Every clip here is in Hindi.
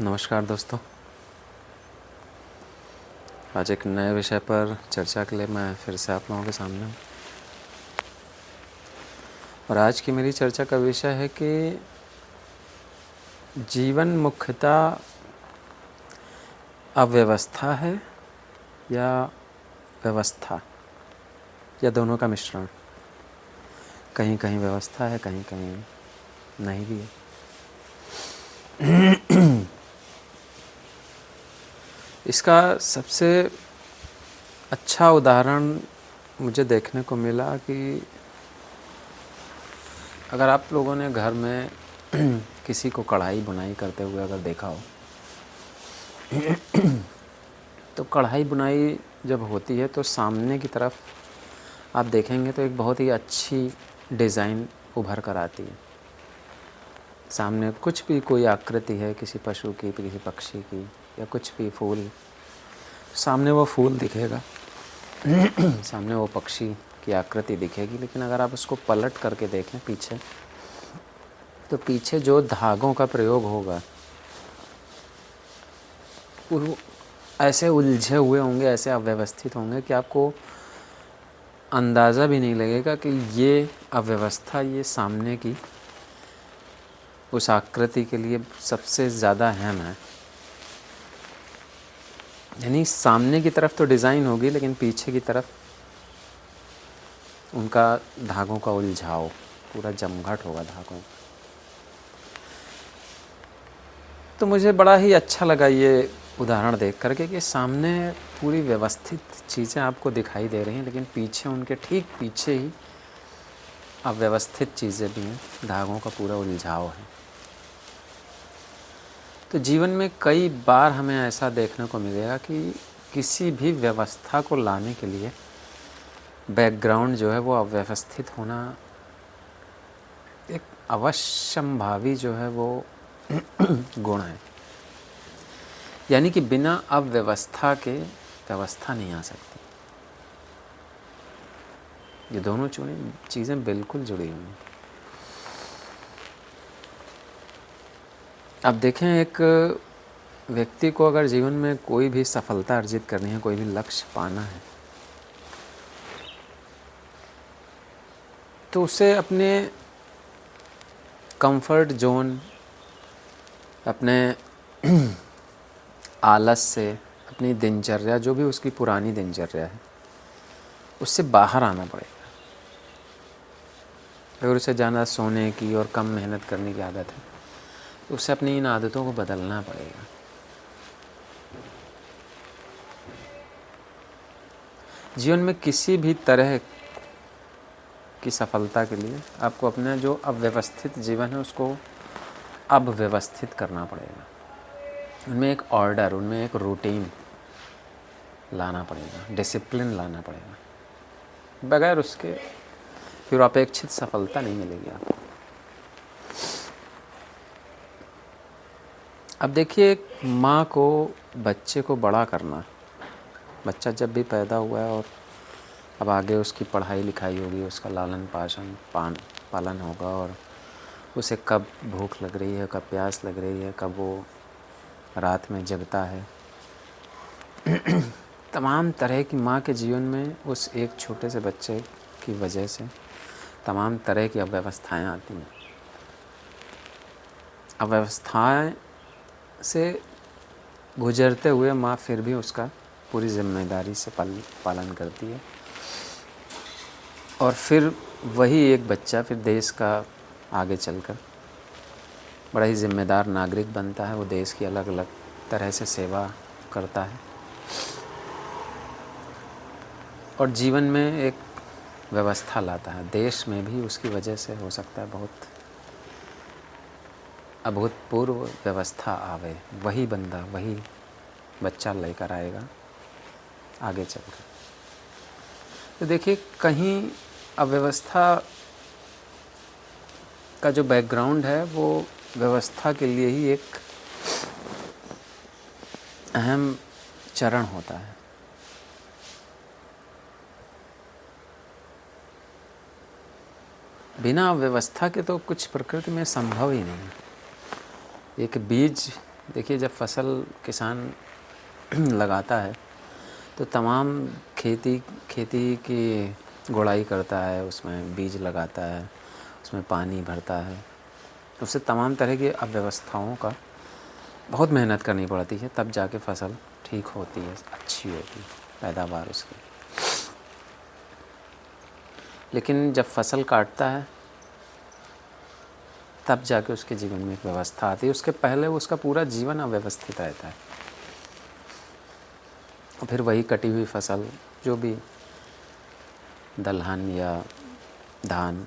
नमस्कार दोस्तों। आज एक नए विषय पर चर्चा के लिए मैं फिर से आप लोगों के सामने हूँ। और आज की मेरी चर्चा का विषय है कि जीवन मुख्यतः अव्यवस्था है या व्यवस्था, या दोनों का मिश्रण। कहीं कहीं व्यवस्था है, कहीं कहीं नहीं भी है। इसका सबसे अच्छा उदाहरण मुझे देखने को मिला कि अगर आप लोगों ने घर में किसी को कढ़ाई बुनाई करते हुए अगर देखा हो तो कढ़ाई बुनाई जब होती है तो सामने की तरफ आप देखेंगे तो एक बहुत ही अच्छी डिज़ाइन उभर कर आती है। सामने कुछ भी कोई आकृति है, किसी पशु की, किसी पक्षी की, या कुछ भी फूल, सामने वो फूल दिखेगा सामने वो पक्षी की आकृति दिखेगी। लेकिन अगर आप उसको पलट करके देखें पीछे, तो पीछे जो धागों का प्रयोग होगा वो ऐसे उलझे हुए होंगे, ऐसे अव्यवस्थित होंगे कि आपको अंदाज़ा भी नहीं लगेगा कि ये अव्यवस्था ये सामने की उस आकृति के लिए सबसे ज़्यादा अहम है। यानी सामने की तरफ तो डिज़ाइन होगी, लेकिन पीछे की तरफ उनका धागों का उलझाव, पूरा जमघट होगा धागों का। तो मुझे बड़ा ही अच्छा लगा ये उदाहरण देख करके कि सामने पूरी व्यवस्थित चीज़ें आपको दिखाई दे रही हैं, लेकिन पीछे, उनके ठीक पीछे ही अव्यवस्थित चीज़ें भी हैं, धागों का पूरा उलझाव है। तो जीवन में कई बार हमें ऐसा देखने को मिलेगा कि किसी भी व्यवस्था को लाने के लिए बैकग्राउंड जो है वो अव्यवस्थित होना एक अवश्यंभावी जो है वो गुण है। यानी कि बिना अव्यवस्था के व्यवस्था नहीं आ सकती। ये दोनों चीज़ें बिल्कुल जुड़ी हुई हैं। अब देखें, एक व्यक्ति को अगर जीवन में कोई भी सफलता अर्जित करनी है, कोई भी लक्ष्य पाना है, तो उसे अपने कंफर्ट जोन, अपने आलस से, अपनी दिनचर्या, जो भी उसकी पुरानी दिनचर्या है, उससे बाहर आना पड़ेगा। अगर उसे ज़्यादा सोने की और कम मेहनत करने की आदत है, तो उसे अपनी इन आदतों को बदलना पड़ेगा। जीवन में किसी भी तरह की सफलता के लिए आपको अपना जो अव्यवस्थित जीवन है उसको अब व्यवस्थित करना पड़ेगा। उनमें एक ऑर्डर, उनमें एक रूटीन लाना पड़ेगा, डिसिप्लिन लाना पड़ेगा। बगैर उसके फिर अपेक्षित सफलता नहीं मिलेगी आपको। अब देखिए, एक माँ को बच्चे को बड़ा करना, बच्चा जब भी पैदा हुआ है और अब आगे उसकी पढ़ाई लिखाई होगी, उसका लालन पालन होगा, और उसे कब भूख लग रही है, कब प्यास लग रही है, कब वो रात में जगता है, तमाम तरह की माँ के जीवन में उस एक छोटे से बच्चे की वजह से तमाम तरह की अव्यवस्थाएं आती हैं। अव्यवस्थाएं से गुजरते हुए माँ फिर भी उसका पूरी जिम्मेदारी से पालन करती है, और फिर वही एक बच्चा फिर देश का आगे चलकर बड़ा ही जिम्मेदार नागरिक बनता है। वो देश की अलग अलग तरह से सेवा करता है और जीवन में एक व्यवस्था लाता है। देश में भी उसकी वजह से हो सकता है बहुत अभूतपूर्व व्यवस्था आवे, वही बंदा, वही बच्चा लेकर आएगा आगे चलकर। तो देखिए, कहीं अव्यवस्था का जो बैकग्राउंड है वो व्यवस्था के लिए ही एक अहम चरण होता है। बिना व्यवस्था के तो कुछ प्रकृति में संभव ही नहीं है। एक बीज देखिए, जब फसल किसान लगाता है तो तमाम खेती खेती की गुड़ाई करता है, उसमें बीज लगाता है, उसमें पानी भरता है, उससे तमाम तरह की अव्यवस्थाओं का बहुत मेहनत करनी पड़ती है, तब जाके फसल ठीक होती है, अच्छी होती है पैदावार उसकी। लेकिन जब फसल काटता है तब जाके उसके जीवन में एक व्यवस्था आती है, उसके पहले उसका पूरा जीवन अव्यवस्थित रहता है। और फिर वही कटी हुई फसल, जो भी दलहन या धान,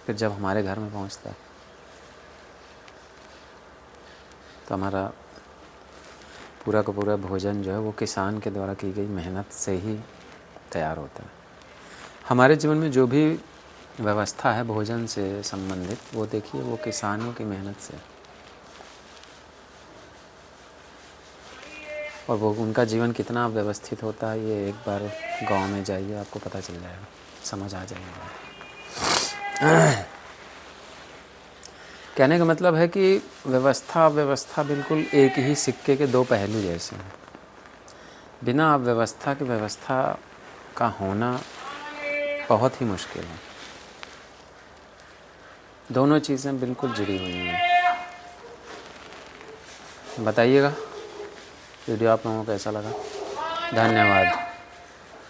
फिर जब हमारे घर में पहुंचता है तो हमारा पूरा का पूरा भोजन जो है वो किसान के द्वारा की गई मेहनत से ही तैयार होता है। हमारे जीवन में जो भी व्यवस्था है भोजन से संबंधित, वो देखिए वो किसानों की मेहनत से, और वो उनका जीवन कितना व्यवस्थित होता है, ये एक बार गांव में जाइए आपको पता चल जाएगा, समझ आ जाएगा। कहने का मतलब है कि व्यवस्था बिल्कुल एक ही सिक्के के दो पहलू जैसे हैं। बिना व्यवस्था के व्यवस्था का होना बहुत ही मुश्किल है। दोनों चीज़ें बिल्कुल जुड़ी हुई हैं। बताइएगा वीडियो आप लोगों को कैसा लगा। धन्यवाद।